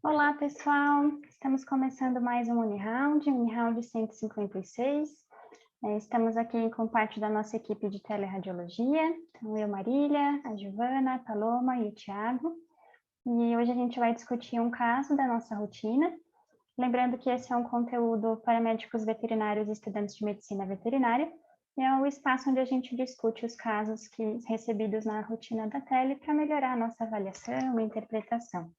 Olá, pessoal! Estamos começando mais um Uniround 156. Estamos aqui com parte da nossa equipe de teleradiologia. Então, eu, Marília, a Giovana, a Paloma e o Thiago. E hoje a gente vai discutir um caso da nossa rotina. Lembrando que esse é um conteúdo para médicos veterinários e estudantes de medicina veterinária. E é o espaço onde a gente discute os casos recebidos na rotina da tele para melhorar a nossa avaliação e interpretação.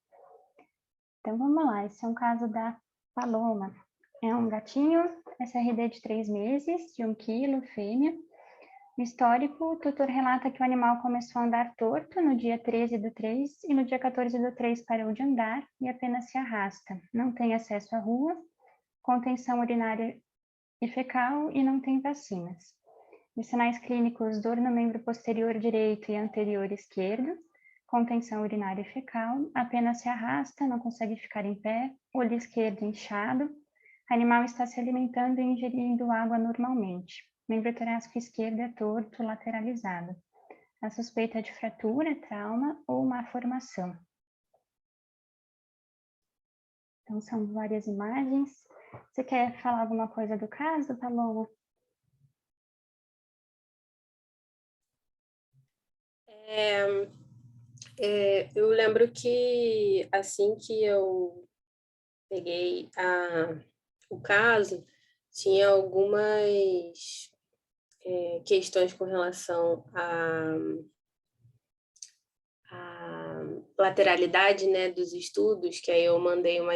Então, vamos lá. Esse é um caso da Paloma. É um gatinho, SRD de 3 meses, de 1 quilo, fêmea. No histórico, o tutor relata que o animal começou a andar torto no dia 13/3 e no dia 14/3 parou de andar e apenas se arrasta. Não tem acesso à rua, contenção urinária e fecal e não tem vacinas. Os sinais clínicos: dor no membro posterior direito e anterior esquerdo, contenção urinária e fecal, apenas se arrasta, não consegue ficar em pé, olho esquerdo inchado, animal está se alimentando e ingerindo água normalmente. Membro torácico esquerdo é torto, lateralizado. A suspeita de fratura, trauma ou má formação. Então, são várias imagens. Você quer falar alguma coisa do caso, Paloma? Eu lembro que assim que eu peguei o caso, tinha algumas questões com relação à lateralidade, né, dos estudos, que aí eu mandei uma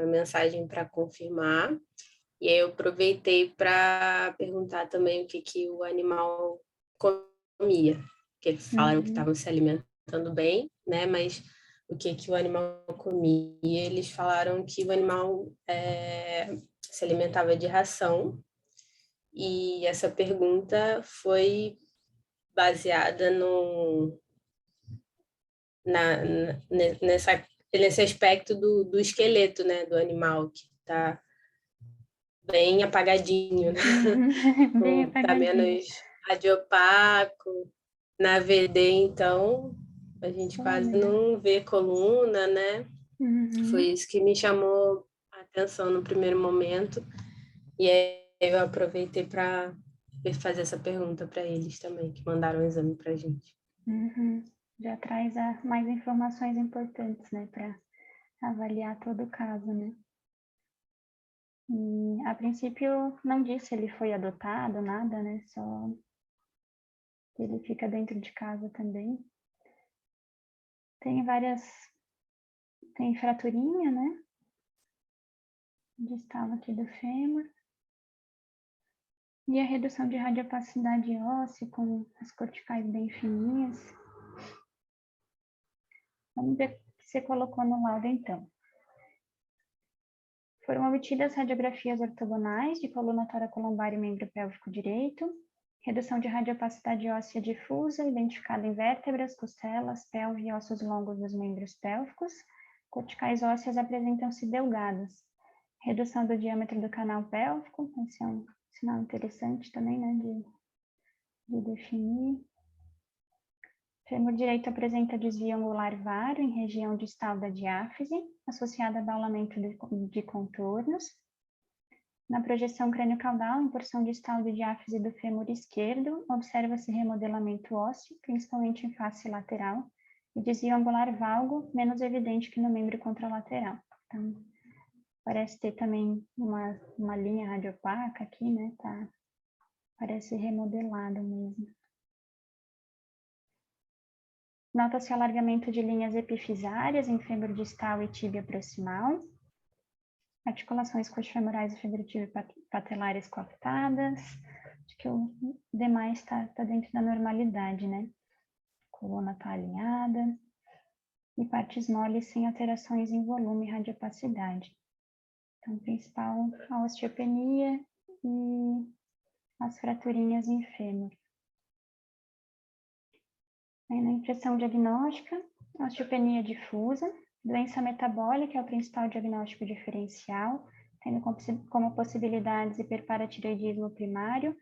mensagem para confirmar, e aí eu aproveitei para perguntar também o que o animal comia, porque eles falaram que estavam se alimentando bem, né, mas o que o animal comia, eles falaram que o animal se alimentava de ração, e essa pergunta foi baseada nesse aspecto do esqueleto, né, do animal, que está bem apagadinho, né? Bem Tá apagadinho. menos radiopaco. Na VD, então, a gente quase não vê coluna, né? Foi isso que me chamou a atenção no primeiro momento. E aí eu aproveitei para fazer essa pergunta para eles também, que mandaram o exame para a gente. Já traz mais informações importantes, né, para avaliar todo o caso, né? E, a princípio, não disse se ele foi adotado, nada, né? Só que ele fica dentro de casa também. Tem fraturinha, né? Distal aqui do fêmur. E a redução de radiopacidade óssea com as corticais bem fininhas. Vamos ver o que você colocou no laudo, então. Foram obtidas radiografias ortogonais de coluna toracolombar e membro pélvico direito, redução de radiopacidade óssea difusa, identificada em vértebras, costelas, pelve e ossos longos dos membros pélvicos. Corticais ósseas apresentam-se delgadas. Redução do diâmetro do canal pélvico, esse é um sinal interessante também, né, de definir. Fêmur direito apresenta desvio angular varo em região distal da diáfise, associada a abaulamento de contornos. Na projeção crânio-caudal, em porção distal de diáfise do fêmur esquerdo, observa-se remodelamento ósseo, principalmente em face lateral, e desvio angular valgo, menos evidente que no membro contralateral. Então, parece ter também uma linha radiopaca aqui, né? Parece remodelado mesmo. Nota-se alargamento de linhas epifisárias em fêmur distal e tíbia proximal. Articulações coxofemorais e fibrotibiopatelares coaptadas. Acho que o demais está dentro da normalidade, né? A coluna está alinhada. E partes moles sem alterações em volume e radiopacidade. Então, o principal, a osteopenia e as fraturinhas em fêmur. Aí, na impressão diagnóstica, osteopenia difusa, doença metabólica é o principal diagnóstico diferencial, tendo como possibilidades hiperparatireoidismo primário,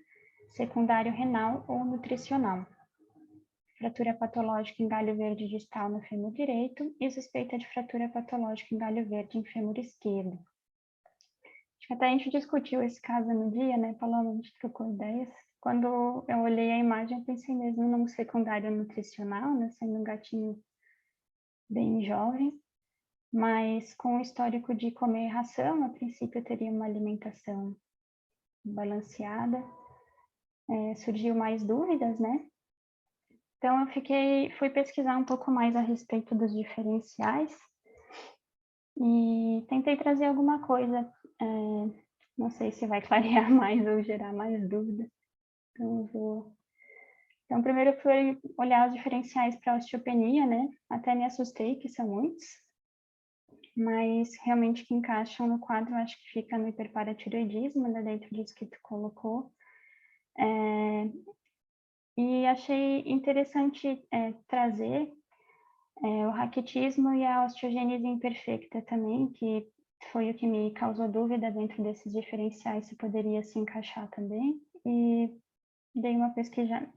secundário renal ou nutricional. fratura patológica em galho verde distal no fêmur direito e suspeita de fratura patológica em galho verde em fêmur esquerdo. Acho que até a gente discutiu esse caso no dia, né, Paloma? A gente trocou ideias. Quando eu olhei a imagem, eu pensei mesmo num secundário nutricional, né, sendo um gatinho bem jovem, mas com o histórico de comer ração, a princípio teria uma alimentação balanceada. Surgiu mais dúvidas, né? Então eu fui pesquisar um pouco mais a respeito dos diferenciais e tentei trazer alguma coisa, não sei se vai clarear mais ou gerar mais dúvidas. Então primeiro foi olhar os diferenciais para a osteopenia, né? Até me assustei que são muitos, mas realmente que encaixam no quadro, acho que fica no hiperparatireoidismo, né, dentro disso que tu colocou. E achei interessante trazer o raquitismo e a osteogênese imperfecta também, que foi o que me causou dúvida dentro desses diferenciais, se poderia se encaixar também. E dei uma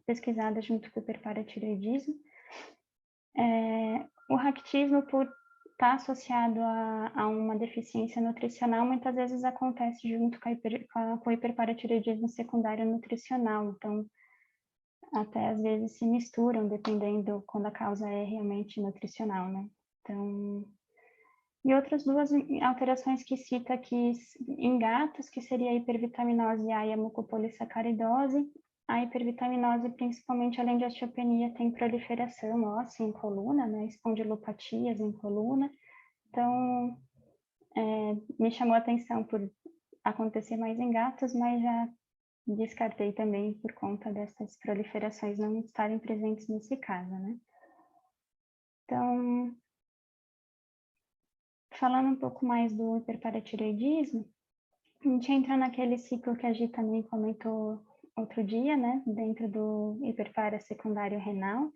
pesquisada junto com o hiperparatireoidismo. O raquitismo, por estar associado a uma deficiência nutricional, muitas vezes acontece junto com o hiperparatireoidismo secundário nutricional. Então, até às vezes se misturam, dependendo quando a causa é realmente nutricional, né? Então, e outras duas alterações que cita aqui em gatos, que seria a hipervitaminose A e a mucopolissacaridose. A hipervitaminose, principalmente além de osteopenia, tem proliferação óssea em coluna, né? Espondilopatias em coluna. Então, me chamou a atenção por acontecer mais em gatos, mas já descartei também por conta dessas proliferações não estarem presentes nesse caso, né? Então, falando um pouco mais do hiperparatireoidismo, a gente entra naquele ciclo que a Gi também comentou outro dia, né? Dentro do hiperpara secundário renal.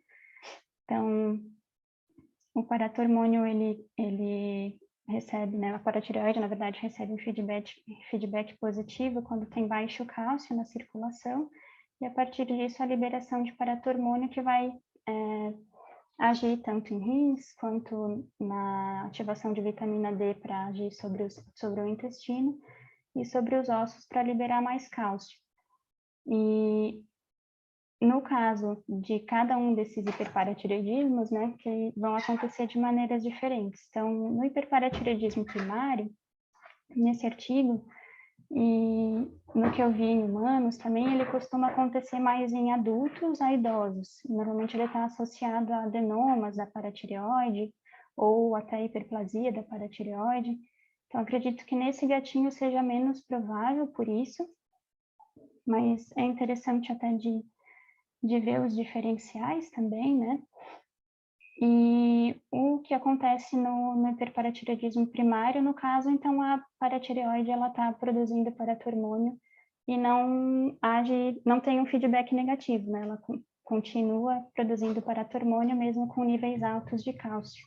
Então, o paratormônio, ele recebe, né? A paratireoide, na verdade, recebe um feedback positivo quando tem baixo cálcio na circulação, e a partir disso a liberação de paratormônio que vai agir tanto em rins quanto na ativação de vitamina D para agir sobre o intestino e sobre os ossos para liberar mais cálcio. E no caso de cada um desses hiperparatireoidismos, né, que vão acontecer de maneiras diferentes. Então, no hiperparatireoidismo primário, nesse artigo, e no que eu vi em humanos também, ele costuma acontecer mais em adultos a idosos. Normalmente ele está associado a adenomas da paratireoide ou até hiperplasia da paratireoide. Então, acredito que nesse gatinho seja menos provável por isso, mas é interessante até de ver os diferenciais também, né? E o que acontece no hiperparatireoidismo primário, no caso, então a paratireoide ela está produzindo paratormônio e não tem um feedback negativo, né? Ela continua produzindo paratormônio mesmo com níveis altos de cálcio.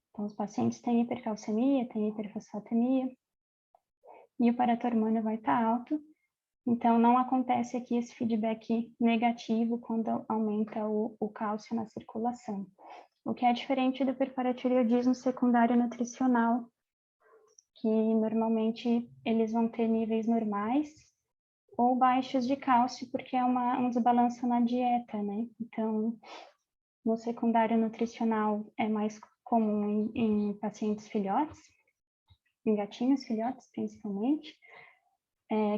Então, os pacientes têm hipercalcemia, têm hiperfosfatemia, e o paratormônio vai estar alto. Então, não acontece aqui esse feedback negativo quando aumenta o cálcio na circulação. O que é diferente do hiperparatireoidismo secundário nutricional, que normalmente eles vão ter níveis normais ou baixos de cálcio, porque é um desbalanço na dieta, né? Então, no secundário nutricional é mais comum em pacientes filhotes, em gatinhos filhotes principalmente,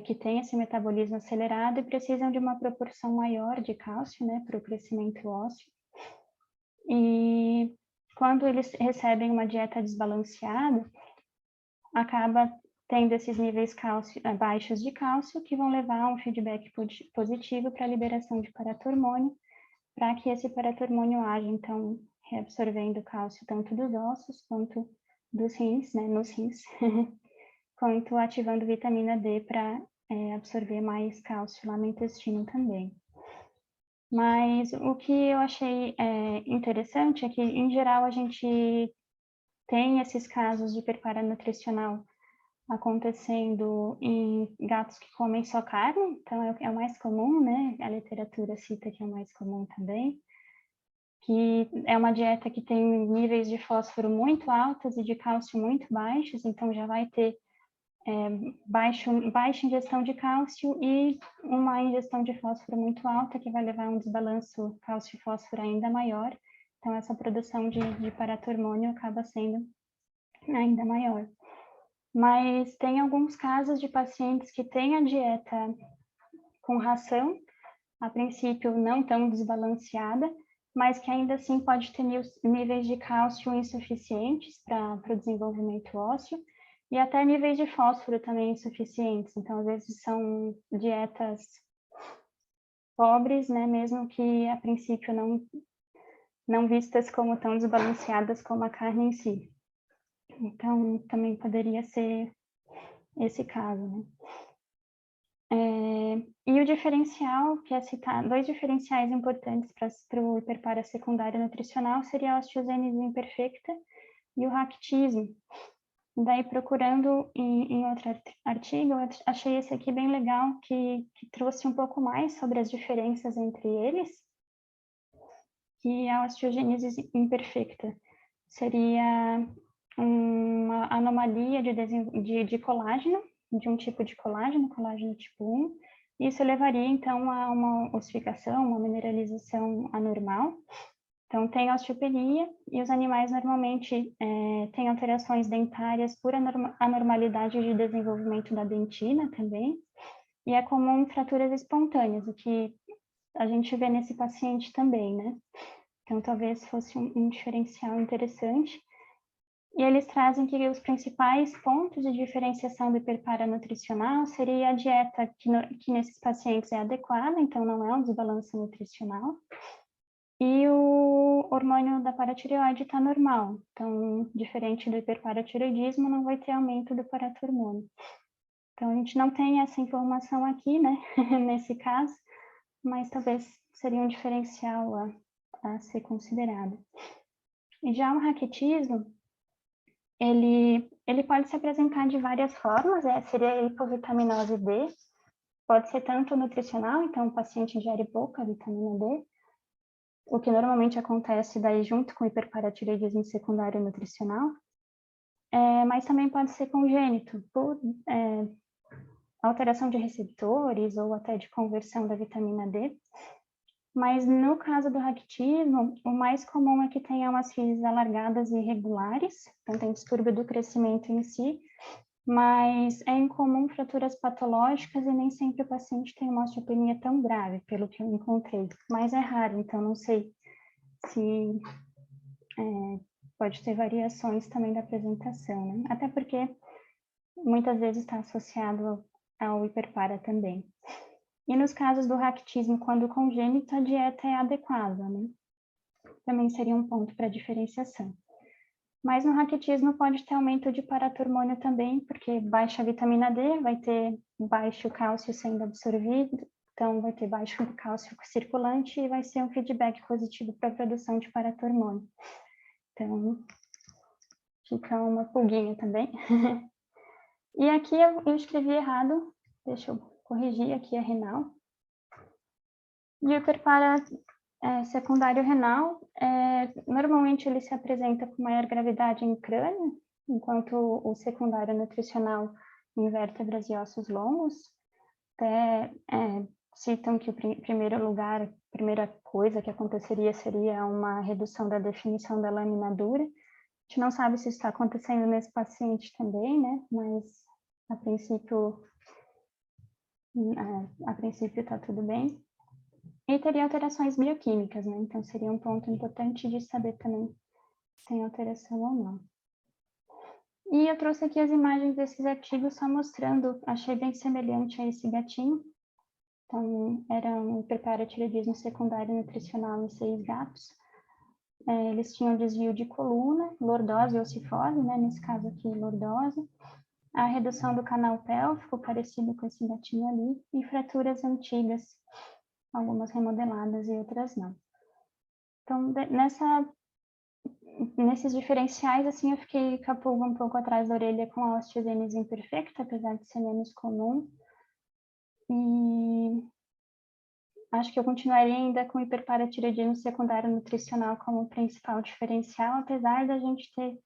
que têm esse metabolismo acelerado e precisam de uma proporção maior de cálcio, né, para o crescimento ósseo. E quando eles recebem uma dieta desbalanceada, acaba tendo esses níveis baixos de cálcio, que vão levar a um feedback positivo para a liberação de paratormônio, para que esse paratormônio haja, então, reabsorvendo cálcio tanto dos ossos quanto dos rins, né, nos rins, quanto ativando vitamina D para absorver mais cálcio lá no intestino também. Mas o que eu achei interessante é que, em geral, a gente tem esses casos de hiperpara nutricional acontecendo em gatos que comem só carne, então é o mais comum, né? A literatura cita que é o mais comum também. que é uma dieta que tem níveis de fósforo muito altos e de cálcio muito baixos, então já vai ter baixa ingestão de cálcio e uma ingestão de fósforo muito alta, que vai levar a um desbalanço cálcio-fósforo ainda maior. Então, essa produção de paratormônio acaba sendo ainda maior. Mas tem alguns casos de pacientes que têm a dieta com ração, a princípio não tão desbalanceada, mas que ainda assim pode ter níveis de cálcio insuficientes para o desenvolvimento ósseo, e até níveis de fósforo também insuficientes. Então, às vezes são dietas pobres, né, mesmo que a princípio não vistas como tão desbalanceadas como a carne em si. Então, também poderia ser esse caso, né? E o diferencial, que é citar, 2 diferenciais importantes para o hiperpara secundário nutricional seria a osteogênese imperfecta e o raquitismo. Daí, procurando em outro artigo, eu achei esse aqui bem legal, que trouxe um pouco mais sobre as diferenças entre eles, que a osteogênese imperfecta seria uma anomalia de colágeno, de um tipo de colágeno tipo 1. Isso levaria, então, a uma ossificação, uma mineralização anormal. Então, tem osteopenia e os animais normalmente têm alterações dentárias por anormalidade de desenvolvimento da dentina também. E é comum fraturas espontâneas, o que a gente vê nesse paciente também, né? Então, talvez fosse um diferencial interessante. E eles trazem que os principais pontos de diferenciação do hiperpara nutricional seria a dieta que nesses pacientes é adequada, então não é um desbalanço nutricional, e o hormônio da paratireoide está normal. Então, diferente do hiperparatireoidismo, não vai ter aumento do paratormônio. Então, a gente não tem essa informação aqui, né, nesse caso, mas talvez seria um diferencial a ser considerado. E já o raquitismo, ele pode se apresentar de várias formas, seria a hipovitaminose D, pode ser tanto nutricional, então o paciente ingere pouca vitamina D, o que normalmente acontece daí junto com o hiperparatireoidismo secundário nutricional, mas também pode ser congênito, por alteração de receptores ou até de conversão da vitamina D. Mas no caso do raquitismo, o mais comum é que tenha umas fezes alargadas e irregulares, então tem distúrbio do crescimento em si, mas é incomum fraturas patológicas e nem sempre o paciente tem uma osteopenia tão grave, pelo que eu encontrei. Mas é raro, então não sei se pode ter variações também da apresentação, né? Até porque muitas vezes está associado ao hiperpara também. E nos casos do raquitismo, quando congênito, a dieta é adequada, né? Também seria um ponto para diferenciação. Mas no raquitismo pode ter aumento de paratormônio também, porque baixa vitamina D, vai ter baixo cálcio sendo absorvido, então vai ter baixo cálcio circulante e vai ser um feedback positivo para a produção de paratormônio. Então, fica uma pulguinha também. E aqui eu escrevi errado, deixa eu corrigir, aqui é renal. E o hiperpara secundário renal, normalmente ele se apresenta com maior gravidade em crânio, enquanto o secundário nutricional em vértebras e ossos longos. Até citam que o primeira coisa que aconteceria seria uma redução da definição da lâmina dura. A gente não sabe se isso está acontecendo nesse paciente também, né? Mas a princípio está tudo bem. E teria alterações bioquímicas, né? Então seria um ponto importante de saber também se tem alteração ou não. E eu trouxe aqui as imagens desses artigos só mostrando, achei bem semelhante a esse gatinho. Então, era um hiperparatireoidismo secundário nutricional em 6 gatos. Eles tinham desvio de coluna, lordose e ossifose, né? Nesse caso aqui, lordose. A redução do canal pélvico, parecido com esse gatinho ali, e fraturas antigas, algumas remodeladas e outras não. Então, nesses diferenciais, assim, eu fiquei com a pulga um pouco atrás da orelha com a osteogênese imperfecta, apesar de ser menos comum. acho que eu continuaria ainda com hiperparatiroidismo secundário nutricional como principal diferencial, apesar da gente ter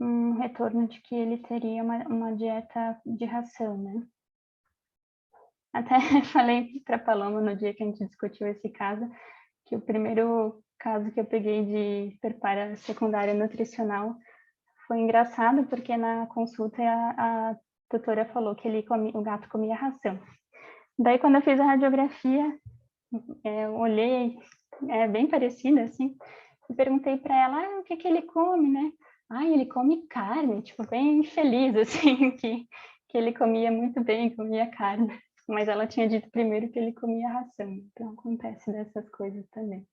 um retorno de que ele teria uma dieta de ração, né? Até falei para a Paloma no dia que a gente discutiu esse caso, que o primeiro caso que eu peguei de hiperpara secundária nutricional foi engraçado, porque na consulta a tutora falou que o gato comia ração. Daí, quando eu fiz a radiografia, eu olhei, é bem parecida, assim, e perguntei para ela, o que ele come, né? Ele come carne, tipo, bem feliz, assim, que ele comia muito bem, comia carne. Mas ela tinha dito primeiro que ele comia ração, então acontece dessas coisas também.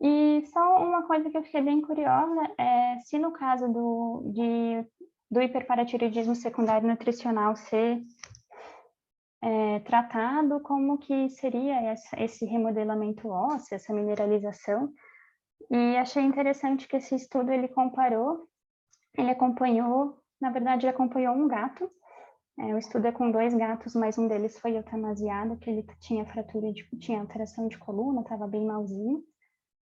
E só uma coisa que eu fiquei bem curiosa é se no caso do hiperparatiroidismo secundário nutricional ser tratado, como que seria esse remodelamento ósseo, essa mineralização. E achei interessante que esse estudo ele acompanhou, na verdade ele acompanhou um gato. O estudo é com 2 gatos, mas um deles foi eutanasiado, que ele tinha fratura, tinha alteração de coluna, estava bem malzinho.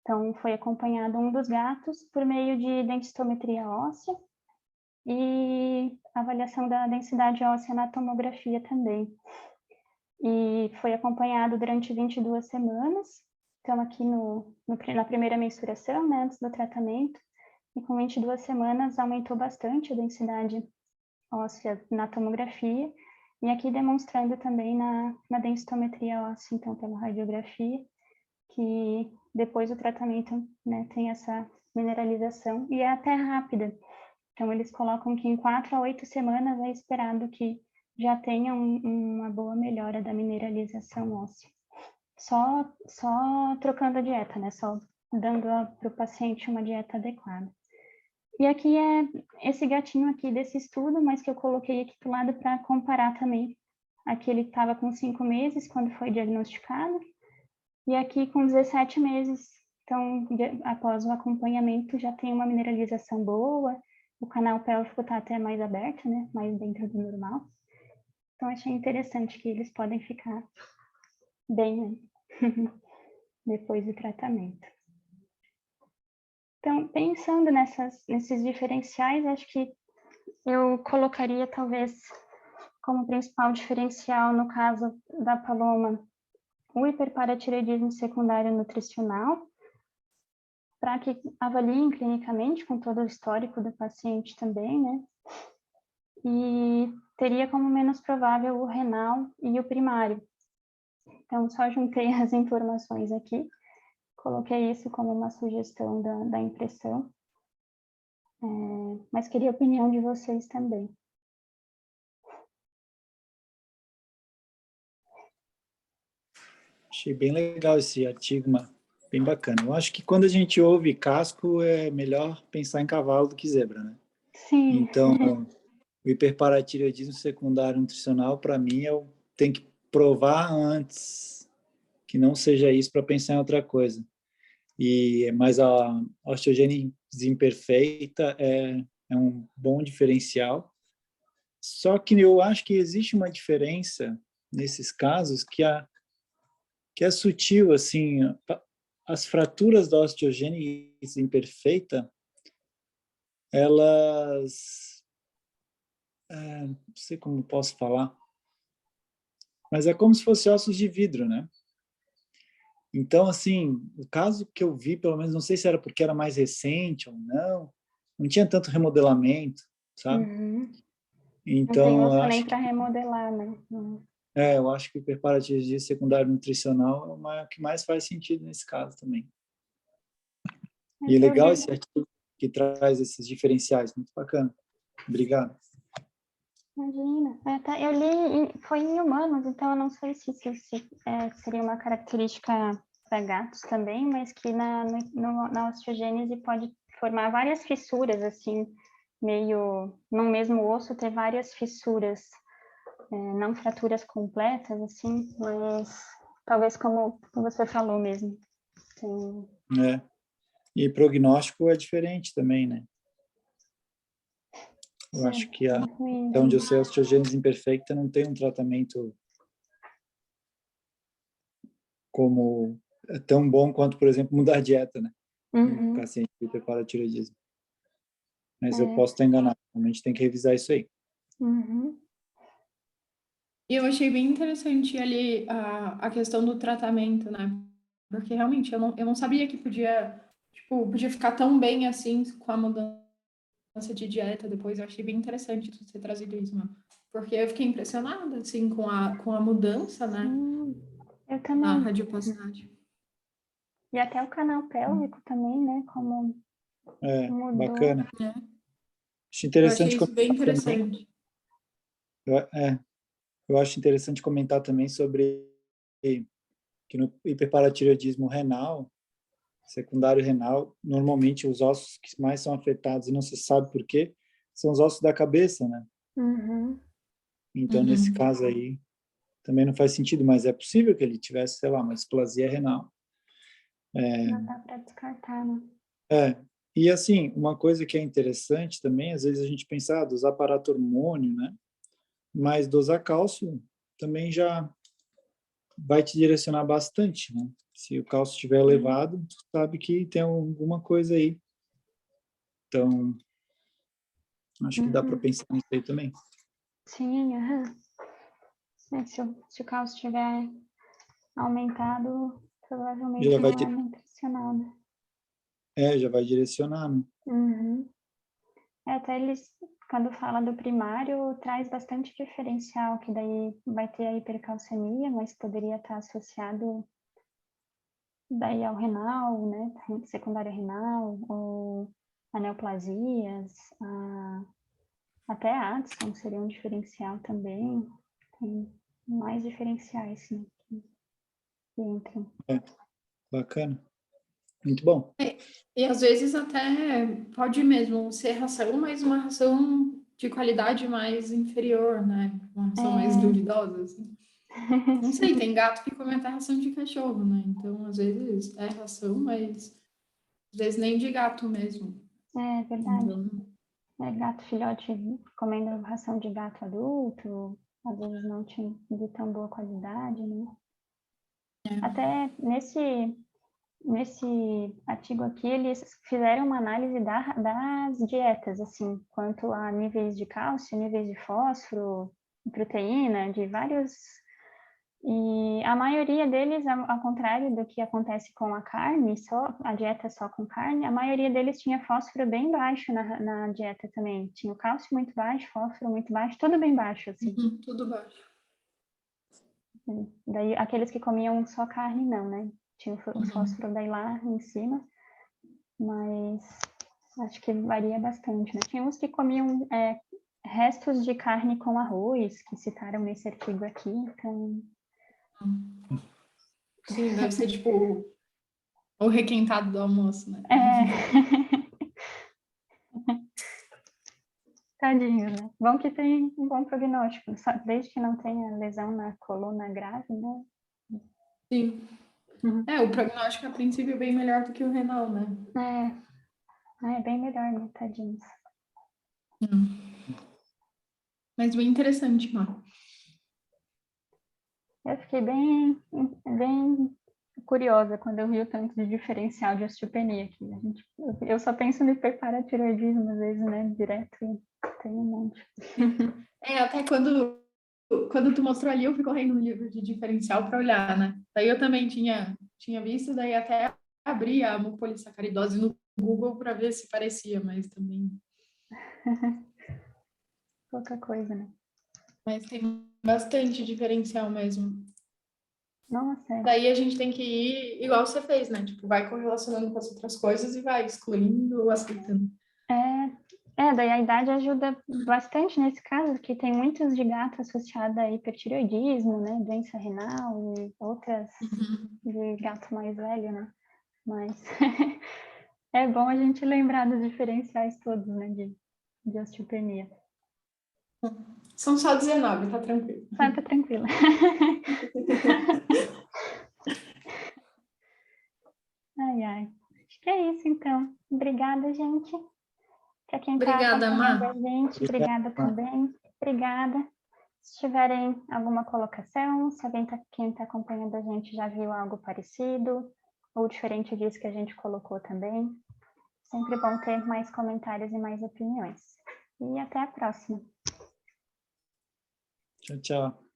Então, foi acompanhado um dos gatos por meio de densitometria óssea e avaliação da densidade óssea na tomografia também. E foi acompanhado durante 22 semanas. Então, aqui na primeira mensuração, né, antes do tratamento, e com 22 semanas aumentou bastante a densidade óssea na tomografia, e aqui demonstrando também na densitometria óssea, então, pela radiografia, que depois do tratamento, né, tem essa mineralização, e é até rápida. Então, eles colocam que em 4 a 8 semanas é esperado que já tenha uma boa melhora da mineralização óssea. Só trocando a dieta, né? Só dando para o paciente uma dieta adequada. E aqui é esse gatinho aqui desse estudo, mas que eu coloquei aqui do lado para comparar também. Aqui ele estava com 5 meses quando foi diagnosticado, e aqui com 17 meses. Então, após o acompanhamento, já tem uma mineralização boa, o canal pélvico está até mais aberto, né? Mais dentro do normal. Então, achei interessante que eles podem ficar bem, né? Depois do tratamento. Então, pensando nesses diferenciais, acho que eu colocaria talvez como principal diferencial, no caso da Paloma, o hiperparatiroidismo secundário nutricional, para que avaliem clinicamente com todo o histórico do paciente também, né? E teria como menos provável o renal e o primário. Então, só juntei as informações aqui, coloquei isso como uma sugestão da impressão, mas queria a opinião de vocês também. Achei bem legal esse artigo, bem bacana. Eu acho que quando a gente ouve casco, é melhor pensar em cavalo do que zebra, né? Sim. Então, o hiperparatiroidismo secundário nutricional, para mim, tem que provar antes que não seja isso para pensar em outra coisa. Mas a osteogênese imperfeita é um bom diferencial. Só que eu acho que existe uma diferença nesses casos que é sutil, assim, as fraturas da osteogênese imperfeita, elas, não sei como posso falar, mas é como se fosse ossos de vidro, né? Então, assim, o caso que eu vi, pelo menos, não sei se era porque era mais recente ou não tinha tanto remodelamento, sabe? Uhum. Não tem Então, eu osso nem acho para remodelar, né? Uhum. eu acho que o hiperparatiroidismo secundário nutricional é o que mais faz sentido nesse caso também. E é legal esse artigo que traz esses diferenciais, muito bacana. Obrigado. Imagina. Eu li, foi em humanos, então eu não sei se seria uma característica para gatos também, mas que na osteogênese pode formar várias fissuras, assim, meio no mesmo osso, ter várias fissuras, não fraturas completas, assim, mas talvez como você falou mesmo. Tem... E prognóstico é diferente também, né? Eu acho que até onde eu sei, a osteogênese imperfeita não tem um tratamento como é tão bom quanto, por exemplo, mudar a dieta, né? Um Uhum. paciente com hiperparatiroidismo. Mas eu É. posso estar enganado. Realmente tem que revisar isso aí. Uhum. E eu achei bem interessante ali a questão do tratamento, né? Porque realmente eu não sabia que podia, tipo, podia ficar tão bem assim com a mudança de dieta depois. Eu achei bem interessante tu ter trazido isso, mano. Porque eu fiquei impressionada, assim, com a mudança, né? Eu Na também. radiopacidade. E até o canal pélvico também, né? Como mudou. Bacana. É. Acho Eu achei interessante isso bem comentar também. interessante. Eu acho interessante comentar também sobre que no hiperparatiroidismo renal, secundário renal, normalmente os ossos que mais são afetados, e não se sabe por quê, são os ossos da cabeça, né? Uhum. Então, nesse caso aí, também não faz sentido, mas é possível que ele tivesse, sei lá, uma displasia renal. Não dá para descartar, né? E assim, uma coisa que é interessante também, às vezes a gente pensa, dosar paratormônio, né? Mas dosar cálcio também já vai te direcionar bastante, né? Se o cálcio estiver elevado, tu sabe que tem alguma coisa aí. Então, acho que dá para pensar nisso aí também. Sim, se o cálcio estiver aumentado, provavelmente Já vai, não é nutricional, né? já vai direcionar, né? Uhum. Até eles, quando fala do primário, traz bastante diferencial, que daí vai ter a hipercalcemia, mas poderia estar associado daí ao renal, né? Secundário renal, ou a neoplasias, até a Addison seria um diferencial também. Tem mais diferenciais, né, que entram. Bacana. Muito bom. E às vezes até pode mesmo ser ração, mas uma ração de qualidade mais inferior, né? Uma ração mais duvidosa, assim. Não sei, tem gato que come até ração de cachorro, né? Então, às vezes é ração, mas às vezes nem de gato mesmo. É verdade. Então, Gato filhote comendo ração de gato adulto, às vezes não tinha de tão boa qualidade, né? Até nesse artigo aqui, eles fizeram uma análise das dietas, assim, quanto a níveis de cálcio, níveis de fósforo, proteína, de vários. E a maioria deles, ao contrário do que acontece com a carne, a dieta só com carne, a maioria deles tinha fósforo bem baixo na dieta também. Tinha o cálcio muito baixo, fósforo muito baixo, tudo bem baixo, assim. tudo baixo. Daí, aqueles que comiam só carne, não, né? Tinha o fósforo daí lá em cima, mas acho que varia bastante, né? Tinha uns que comiam restos de carne com arroz, que citaram nesse artigo aqui, então... Sim, deve ser tipo o requentado do almoço, né? Tadinho, né? Bom que tem um bom prognóstico, desde que não tenha lesão na coluna grave, né? Sim. O prognóstico a princípio é bem melhor do que o renal, né? É bem melhor, né? Tadinhos. Mas bem interessante, Mar. Eu fiquei bem curiosa quando eu vi o tanto de diferencial de osteopenia aqui. Eu só penso no hiperparatiroidismo, às vezes, né? Direto, tem um monte. Até quando tu mostrou ali, eu fui correndo no livro de diferencial para olhar, né? Daí eu também tinha visto, daí até abri a mucopolissacaridose no Google para ver se parecia, mas também... Pouca coisa, né? Mas tem bastante diferencial mesmo. Nossa, Daí a gente tem que ir igual você fez, né? Tipo, vai correlacionando com as outras coisas e vai excluindo ou aceitando. daí a idade ajuda bastante nesse caso, que tem muitos de gato associado a hipertireoidismo, né? Doença renal e outras de gato mais velho, né? Mas é bom a gente lembrar dos diferenciais todos, né? De osteopenia. São só 19, tá tranquilo. Tá tranquila. Ai. Acho que é isso, então. Obrigada, gente. Para quem está Obrigada, acompanhando Má. a gente, obrigada também. Obrigada. Se tiverem alguma colocação, se quem está acompanhando a gente já viu algo parecido, ou diferente disso que a gente colocou também. Sempre bom ter mais comentários e mais opiniões. E até a próxima. Tchau, tchau.